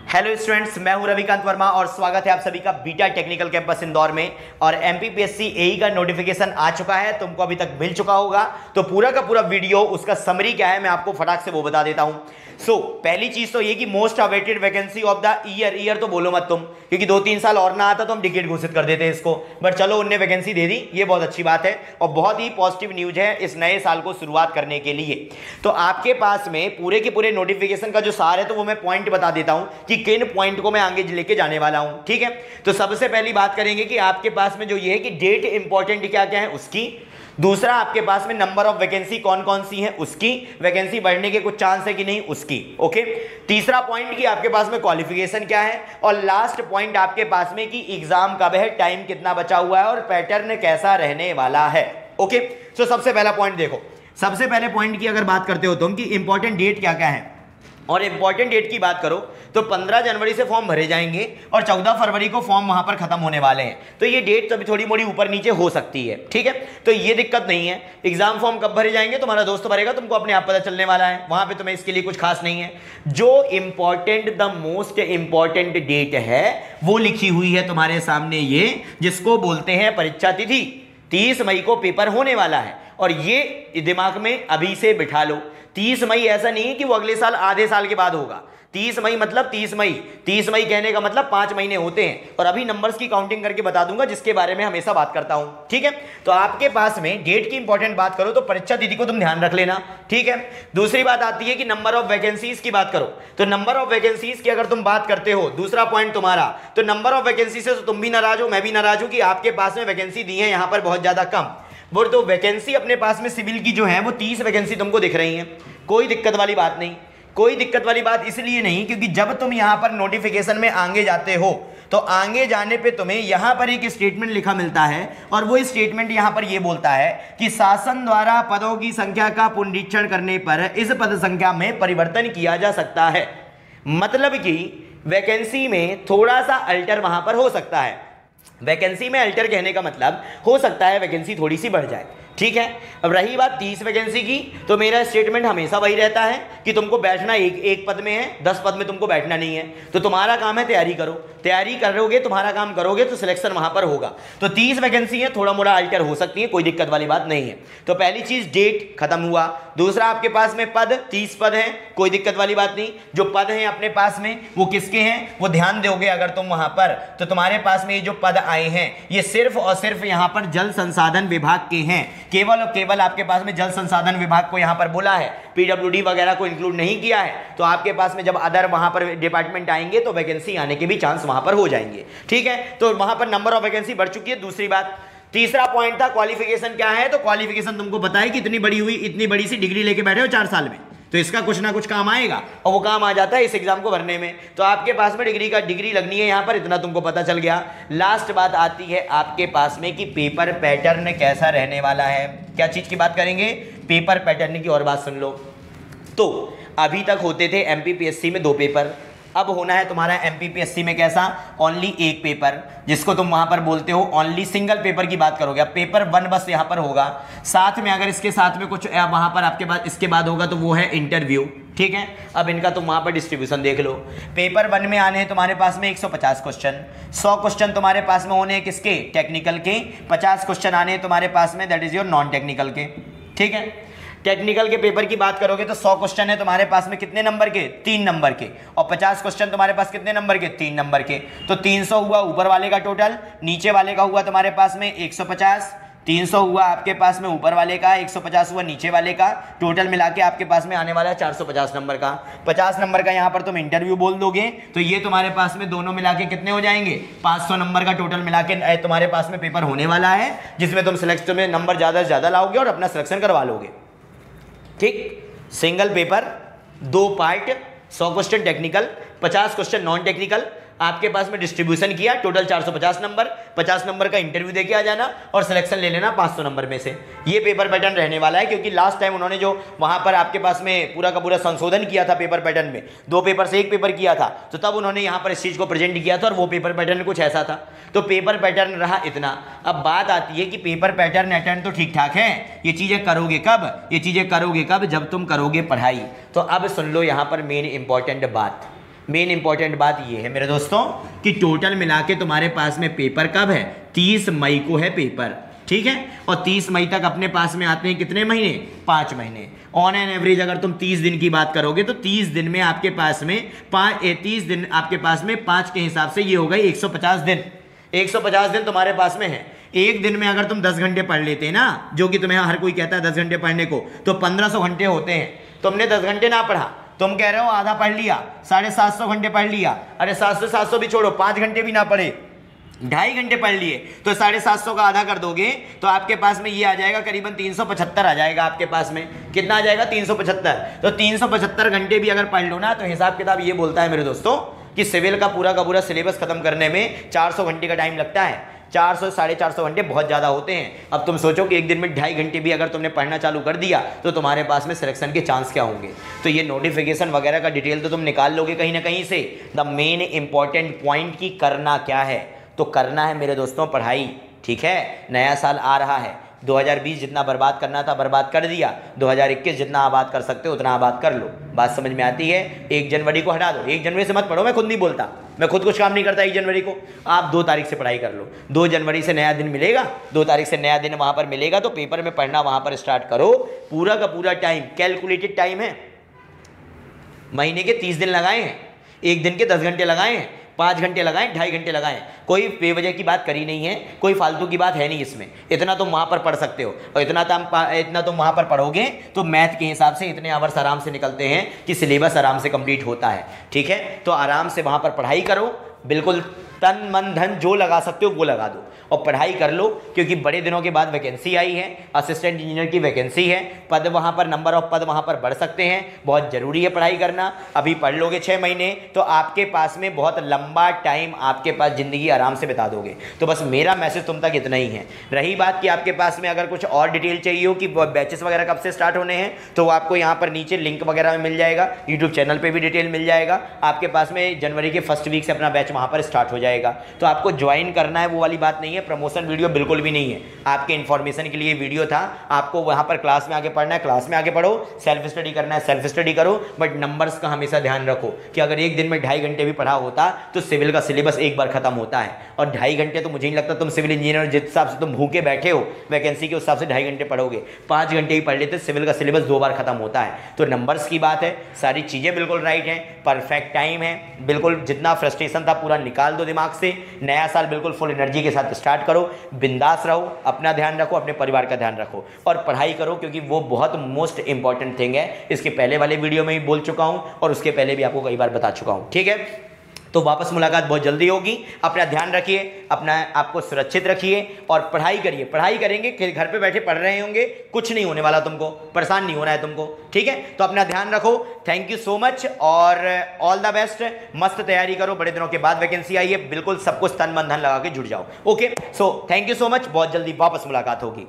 Hello students, मैं हूं रविकांत वर्मा और स्वागत है आप सभी का बीटा टेक्निकल कैंपस इंदौर में। और एमपीपीएससी एई का नोटिफिकेशन आ चुका है, तुमको अभी तक मिल चुका होगा। तो पूरा का पूरा वीडियो, उसका समरी क्या है मैं आपको फटाक से वो बता देता हूं। पहली चीज तो ये कि most awaited vacancy of the year तो बोलो मत तुम, क्योंकि 2-3 साल और ना आता तो हम डिकेट घोषित कर देते इसको, बट चलो उनने वैकेंसी दे दी, ये बहुत अच्छी बात है और बहुत ही पॉजिटिव न्यूज है इस नए साल को शुरुआत करने के लिए। तो आपके पास में पूरे के पूरे नोटिफिकेशन का जो सार है तो वो मैं पॉइंट बता देता हूं कि किन पॉइंट को मैं आगे लेके जाने वाला हूं। ठीक है, तो सबसे पहली बात करेंगे कि आपके पास में जो ये है कि डेट इंपॉर्टेंट क्या क्या है उसकी, दूसरा आपके पास में नंबर ऑफ वैकेंसी कौन कौन सी है उसकी, वैकेंसी बढ़ने के कुछ चांस है कि नहीं उसकी, ओके। तीसरा पॉइंट कि आपके पास में क्वालिफिकेशन क्या है, और लास्ट पॉइंट आपके पास में कि एग्जाम कब है, टाइम कितना बचा हुआ है और पैटर्न कैसा रहने वाला है, ओके। तो सबसे पहला पॉइंट देखो, सबसे पहले पॉइंट की अगर बात करते हो तुम कि इंपॉर्टेंट डेट क्या क्या है, और इंपॉर्टेंट डेट की बात करो तो 15 जनवरी से फॉर्म भरे जाएंगे और 14 फरवरी को फॉर्म वहां पर खत्म होने वाले हैं। तो ये डेट तभी थोड़ी मोड़ी ऊपर नीचे हो सकती है, ठीक है, तो ये दिक्कत नहीं है। एग्जाम फॉर्म कब भरे जाएंगे तुम्हारा दोस्त भरेगा, तुमको अपने आप पता चलने वाला है, वहां पे तुम्हें इसके लिए कुछ खास नहीं है। जो important, the most important date है वो लिखी हुई है तुम्हारे सामने, ये जिसको बोलते हैं परीक्षा तिथि। 30 मई को पेपर होने वाला है और ये दिमाग में अभी से बिठा लो। 30 मई ऐसा नहीं है कि वो अगले साल आधे साल के बाद होगा। 30 मई मतलब 30 मई, 30 मई कहने का मतलब 5 महीने होते हैं। और अभी नंबर्स की काउंटिंग करके बता दूंगा जिसके बारे में हमेशा बात करता हूं, ठीक है। तो आपके पास में डेट की इंपॉर्टेंट बात करो तो परीक्षा तिथि को तुम ध्यान रख लेना, ठीक है। दूसरी बात आती है कि नंबर ऑफ वैकेंसीज की बात करो, तो नंबर ऑफ वैकेंसीज की अगर तुम बात करते हो, दूसरा पॉइंट तुम्हारा, तो नंबर ऑफ वैकेंसी से तो तुम भी नाराज हो, मैं भी नाराज हूं कि आपके पास में वैकेंसी दी है यहां पर बहुत ज्यादा कम। वो तो वैकेंसी अपने पास में सिविल की जो है वो 30 वैकेंसी तुमको दिख रही है, कोई दिक्कत वाली बात नहीं। कोई दिक्कत वाली बात इसलिए नहीं क्योंकि जब तुम यहां पर नोटिफिकेशन में आगे जाते हो तो आगे जाने पे तुम्हें यहां पर एक स्टेटमेंट लिखा मिलता है और वो स्टेटमेंट यहां पर ये बोलता है कि शासन द्वारा पदों की संख्या का पुनरीक्षण करने पर इस पद संख्या में परिवर्तन किया जा सकता है। मतलब कि वैकेंसी में थोड़ा सा अल्टर वहां पर हो सकता है। वैकेंसी में अल्टर कहने का मतलब हो सकता है वैकेंसी थोड़ी सी बढ़ जाए, ठीक है। अब रही बात 30 वैकेंसी की, तो मेरा स्टेटमेंट हमेशा वही रहता है कि तुमको बैठना एक पद में है, 10 पद में तुमको बैठना नहीं है। तो तुम्हारा काम है तैयारी करो, तैयारी करोगे, तुम्हारा काम करोगे तो सिलेक्शन वहां पर होगा। तो 30 वैकेंसी है, थोड़ा मोड़ा अल्टर हो सकती है, कोई दिक्कत वाली बात नहीं है। तो पहली चीज डेट खत्म हुआ। दूसरा आपके पास में पद, 30 पद है, कोई दिक्कत वाली बात नहीं। जो पद हैं अपने पास में वो किसके हैं वो ध्यान दोगे अगर तुम वहां पर, तो तुम्हारे पास में ये जो पद आए हैं ये सिर्फ और सिर्फ यहां पर जल संसाधन विभाग के हैं। केवल और केवल आपके पास में जल संसाधन विभाग को यहां पर बोला है, पीडब्ल्यूडी वगैरह को इंक्लूड नहीं किया है। तो आपके पास में जब अदर वहां पर डिपार्टमेंट आएंगे तो वैकेंसी आने के भी चांस वहां पर हो जाएंगे, ठीक है। तो वहां पर नंबर ऑफ वैकेंसी बढ़ चुकी है। दूसरी बात, तीसरा पॉइंट था क्वालिफिकेशन क्या है, तो क्वालिफिकेशन तुमको पता है कि इतनी बड़ी हुई, इतनी बड़ी सी डिग्री लेके बैठे हो 4 साल में, तो इसका कुछ ना कुछ काम आएगा और वो काम आ जाता है इस एग्जाम को भरने में। तो आपके पास में डिग्री लगनी है यहां पर, इतना तुमको पता चल गया। लास्ट बात आती है आपके पास में कि पेपर पैटर्न कैसा रहने वाला है। क्या चीज की बात करेंगे, पेपर पैटर्न की। और बात सुन लो, तो अभी तक होते थे एमपीपीएससी में 2 पेपर, अब होना है तुम्हारा एमपीपीएससी में कैसा, ओनली 1 पेपर, जिसको तुम वहां पर बोलते हो ओनली सिंगल पेपर की बात करोगे। अब पेपर 1 बस यहां पर होगा, साथ में अगर इसके साथ में कुछ वहां पर आपके बाद इसके बाद होगा तो वो है इंटरव्यू, ठीक है। अब इनका तुम वहां पर डिस्ट्रीब्यूशन देख लो। पेपर 1 में आने हैं तुम्हारे पास में 150 क्वेश्चन, 100 क्वेश्चन तुम्हारे पास में होने हैं किसके, टेक्निकल के। 50 क्वेश्चन आने हैं तुम्हारे पास में, that is your non technical के, ठीक है। टेक्निकल के पेपर की बात करोगे तो 100 क्वेश्चन है तुम्हारे पास में कितने नंबर के, 3 नंबर के, और 50 क्वेश्चन तुम्हारे पास कितने नंबर के, 3 नंबर के। तो 300 हुआ ऊपर वाले का टोटल, नीचे वाले का हुआ तुम्हारे पास में 150, 300 हुआ आपके पास में ऊपर वाले का, 150 हुआ नीचे वाले का, टोटल मिला के आपके पास में आने वाला है 450 नंबर का। 50 नंबर का यहाँ पर तुम इंटरव्यू बोल दोगे तो ये तुम्हारे पास में दोनों मिला के कितने हो जाएंगे, 500 नंबर का टोटल मिला के तुम्हारे पास में पेपर होने वाला है, जिसमें तुम सिलेक्शन में नंबर ज़्यादा से ज़्यादा लाओगे और अपना सिलेक्शन करवा लोगे, ठीक। Single paper, 2 part, 100 question technical, 50 question non technical. आपके पास में डिस्ट्रीब्यूशन किया, टोटल 450 नंबर, 50 नंबर का इंटरव्यू देके आ जाना और सिलेक्शन ले लेना 500 नंबर में से। ये पेपर पैटर्न रहने वाला है, क्योंकि लास्ट टाइम उन्होंने जो वहां पर आपके पास में पूरा का पूरा संशोधन किया था पेपर पैटर्न में, 2 पेपर से 1 पेपर किया था, तो तब उन्होंने यहाँ पर इस चीज़ को प्रेजेंट किया था और वो पेपर पैटर्न कुछ ऐसा था। तो पेपर पैटर्न रहा इतना। अब बात आती है कि पेपर पैटर्न अटेंड तो ठीक ठाक है, ये चीज़ें करोगे कब, ये चीज़ें करोगे कब, जब तुम करोगे पढ़ाई। तो अब सुन लो यहाँ पर मेन इंपॉर्टेंट बात, मेन इंपॉर्टेंट बात ये है मेरे दोस्तों कि टोटल मिला के तुम्हारे पास में पेपर कब है, 30 मई को है पेपर, ठीक है। और 30 मई तक अपने पास में आते हैं कितने महीने, 5 महीने। ऑन एन एवरेज अगर तुम 30 दिन की बात करोगे तो 30 दिन में आपके पास में 30 दिन आपके पास में 5 के हिसाब से ये हो गई 150 दिन। 150 दिन तुम्हारे पास में है। एक दिन में अगर तुम 10 घंटे पढ़ लेते ना, जो कि तुम्हें हर कोई कहता है 10 घंटे पढ़ने को, तो 1500 घंटे होते हैं। तुमने 10 घंटे ना पढ़ा, तुम कह रहे हो आधा पढ़ लिया, 750 घंटे पढ़ लिया। अरे 700 भी छोड़ो, 5 घंटे भी ना पढ़े, 2.5 घंटे पढ़ लिए, तो 750 का आधा कर दोगे तो आपके पास में ये आ जाएगा करीबन 375 आ जाएगा। आपके पास में कितना आ जाएगा, 375। तो 375 घंटे भी अगर पढ़ लो ना, तो हिसाब किताब ये बोलता है मेरे दोस्तों कि सिविल का पूरा सिलेबस खत्म करने में 400 घंटे का टाइम लगता है। 400 450 घंटे बहुत ज़्यादा होते हैं। अब तुम सोचो कि एक दिन में 2.5 घंटे भी अगर तुमने पढ़ना चालू कर दिया तो तुम्हारे पास में सिलेक्शन के चांस क्या होंगे। तो ये नोटिफिकेशन वगैरह का डिटेल तो तुम निकाल लोगे कहीं ना कहीं से। द मेन इंपॉर्टेंट पॉइंट की करना क्या है, तो करना है मेरे दोस्तों पढ़ाई, ठीक है। नया साल आ रहा है, 2020 जितना बर्बाद करना था बर्बाद कर दिया, 2021 जितना आबाद कर सकते हो उतना आबाद कर लो। बात समझ में आती है। 1 जनवरी को हटा दो, 1 जनवरी से मत पढ़ो, मैं खुद नहीं बोलता, मैं खुद कुछ काम नहीं करता 1 जनवरी को। आप 2 तारीख से पढ़ाई कर लो, 2 जनवरी से नया दिन मिलेगा, 2 तारीख से नया दिन वहाँ पर मिलेगा, तो पेपर में पढ़ना वहाँ पर स्टार्ट करो। पूरा का पूरा टाइम कैलकुलेटेड टाइम है, महीने के 30 दिन लगाए हैं, एक दिन के 10 घंटे लगाए हैं, 5 घंटे लगाएं, 2.5 घंटे लगाएं। कोई बेवजह की बात करी नहीं है, कोई फालतू की बात है नहीं इसमें। इतना तुम वहाँ पर पढ़ सकते हो, और इतना तुम वहाँ पर पढ़ोगे तो मैथ के हिसाब से इतने आवर्स आराम से निकलते हैं कि सिलेबस आराम से कंप्लीट होता है, ठीक है। तो आराम से वहाँ पर पढ़ाई करो, बिल्कुल तन मन धन जो लगा सकते हो वो लगा दो और पढ़ाई कर लो, क्योंकि बड़े दिनों के बाद वैकेंसी आई है, असिस्टेंट इंजीनियर की वैकेंसी है, पद वहाँ पर, नंबर ऑफ पद वहाँ पर बढ़ सकते हैं। बहुत ज़रूरी है पढ़ाई करना। अभी पढ़ लोगे 6 महीने तो आपके पास में बहुत लंबा टाइम आपके पास ज़िंदगी आराम से बिता दोगे। तो बस मेरा मैसेज तुम तक इतना ही है। रही बात कि आपके पास में अगर कुछ और डिटेल चाहिए हो कि बैचेस वगैरह कब से स्टार्ट होने हैं, तो वो आपको यहाँ पर नीचे लिंक वगैरह में मिल जाएगा, यूट्यूब चैनल पर भी डिटेल मिल जाएगा। आपके पास में जनवरी के फर्स्ट वीक से अपना बैच वहाँ पर स्टार्ट हो जाएगा, तो आपको ज्वाइन करना है, वो वाली बात नहीं है। प्रमोशन वीडियो बिल्कुल भी नहीं है, आपके इन्फॉर्मेशन के लिए वीडियो था। आपको वहाँ पर क्लास में आगे पढ़ना है, क्लास में आगे पढ़ो, सेल्फ स्टडी करना है, सेल्फ स्टडी करो, बट नंबर्स का हमेशा ध्यान रखो कि अगर एक दिन में 2.5 घंटे भी पढ़ा होता तो सिविल का सिलेबस एक बार खत्म होता है। और 2.5 घंटे तो मुझे नहीं लगता तुम सिविल इंजीनियर जिस हिसाब से तुम भूखे बैठे हो वैकेंसी के उस हिसाब से 2.5 घंटे पढ़ोगे, 5 घंटे ही पढ़ लेते, सिविल का सिलेबस 2 बार खत्म होता है। तो नंबर्स की बात है, सारी चीज़ें बिल्कुल राइट हैं, परफेक्ट टाइम है, बिल्कुल जितना फ्रस्ट्रेशन था पूरा निकाल दो दिमाग से। नया साल बिल्कुल फुल एनर्जी के साथ स्टार्ट करो, बिंदास रहो, अपना ध्यान रखो, अपने परिवार का ध्यान रखो और पढ़ाई करो, क्योंकि वो बहुत मोस्ट इंपॉर्टेंट थिंग है। इसके पहले वाले वीडियो में भी बोल चुका हूं और उसके पहले भी आपको कई बार बता चुका हूं, ठीक है। तो वापस मुलाकात बहुत जल्दी होगी। अपना ध्यान रखिए, अपना आपको सुरक्षित रखिए और पढ़ाई करिए। पढ़ाई करेंगे, घर पे बैठे पढ़ रहे होंगे, कुछ नहीं होने वाला, तुमको परेशान नहीं होना है तुमको, ठीक है। तो अपना ध्यान रखो। थैंक यू सो मच और ऑल द बेस्ट। मस्त तैयारी करो, बड़े दिनों के बाद वैकेंसी आई है, बिल्कुल सब कुछ तन मन धन लगा के जुड़ जाओ। Okay, so thank you so much, बहुत जल्दी वापस मुलाकात होगी।